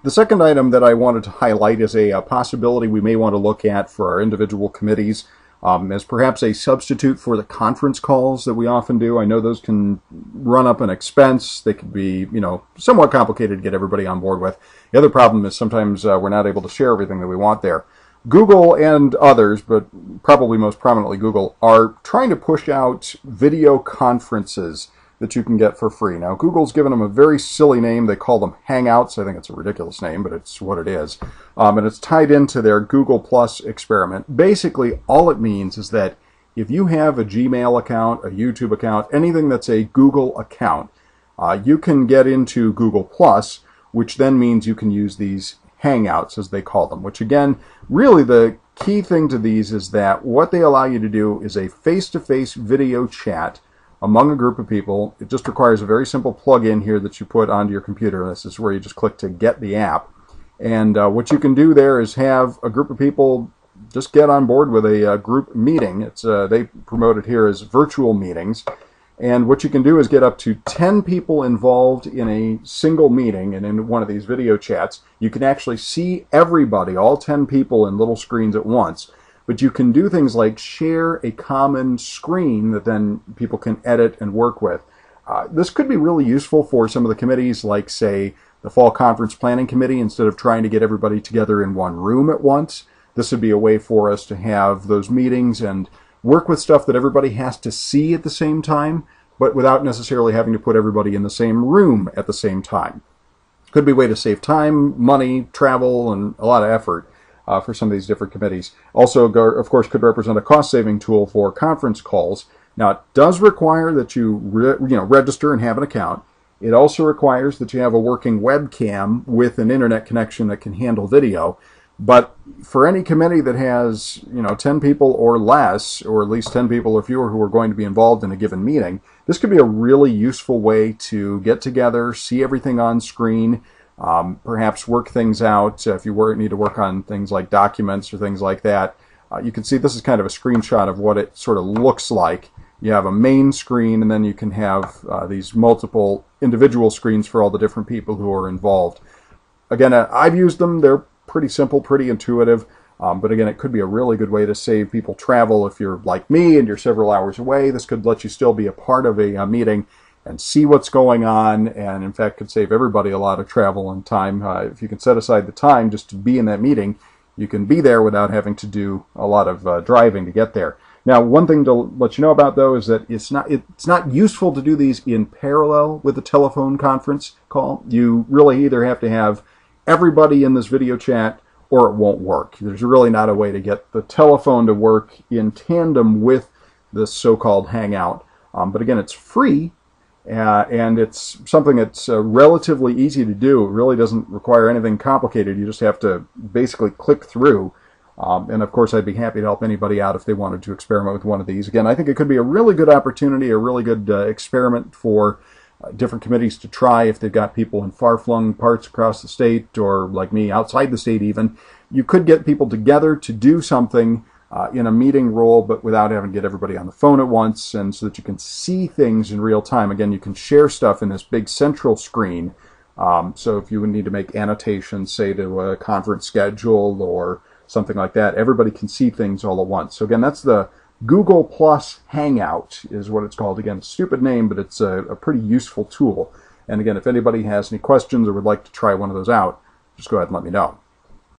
The second item that I wanted to highlight is a possibility we may want to look at for our individual committees as perhaps a substitute for the conference calls that we often do. I know those can run up an expense. They could be, somewhat complicated to get everybody on board with. The other problem is sometimes we're not able to share everything that we want there. Google and others, but probably most prominently Google, are trying to push out video conferences that you can get for free. Now, Google's given them a very silly name. They call them Hangouts. I think it's a ridiculous name, but it's what it is. And it's tied into their Google Plus experiment. Basically, all it means is that if you have a Gmail account, a YouTube account, anything that's a Google account, you can get into Google Plus, which then means you can use these Hangouts, as they call them, which again, really the key thing to these is that what they allow you to do is a face-to-face video chat among a group of people. It just requires a very simple plug-in here that you put onto your computer. This is where you just click to get the app. And what you can do there is have a group of people just get on board with a group meeting. It's they promote it here as virtual meetings. And what you can do is get up to 10 people involved in a single meeting, and in one of these video chats, you can actually see everybody, all 10 people in little screens at once. But you can do things like share a common screen that then people can edit and work with. This could be really useful for some of the committees, like, say, the Fall Conference Planning Committee. Instead of trying to get everybody together in one room at once, this would be a way for us to have those meetings and work with stuff that everybody has to see at the same time, but without necessarily having to put everybody in the same room at the same time. Could be a way to save time, money, travel, and a lot of effort for some of these different committees. Also, of course, could represent a cost-saving tool for conference calls. Now, it does require that you register and have an account. It also requires that you have a working webcam with an internet connection that can handle video. But for any committee that has, 10 people or less, or at least 10 people or fewer who are going to be involved in a given meeting, this could be a really useful way to get together, see everything on screen, perhaps work things out. If you need to work on things like documents or things like that, you can see this is kind of a screenshot of what it sort of looks like. You have a main screen, and then you can have these multiple individual screens for all the different people who are involved. Again, I've used them. They're pretty simple, pretty intuitive. But again, it could be a really good way to save people travel. If you're like me and you're several hours away, this could let you still be a part of a meeting and see what's going on, and in fact could save everybody a lot of travel and time. If you can set aside the time just to be in that meeting, you can be there without having to do a lot of driving to get there. Now, one thing to let you know about, though, is that it's not useful to do these in parallel with a telephone conference call. You really either have to have everybody in this video chat or it won't work. There's really not a way to get the telephone to work in tandem with this so-called Hangout. But again, it's free, and it's something that's relatively easy to do. It really doesn't require anything complicated. You just have to basically click through. And of course, I'd be happy to help anybody out if they wanted to experiment with one of these. Again, I think it could be a really good opportunity, a really good experiment for different committees to try if they've got people in far-flung parts across the state, or like me, outside the state even. You could get people together to do something in a meeting role, but without having to get everybody on the phone at once, and so that you can see things in real time. Again, you can share stuff in this big central screen. So if you would need to make annotations, say to a conference schedule or something like that, everybody can see things all at once. So again, that's the Google Plus Hangout is what it's called. Again, stupid name, but it's a pretty useful tool. And again, if anybody has any questions or would like to try one of those out, just go ahead and let me know.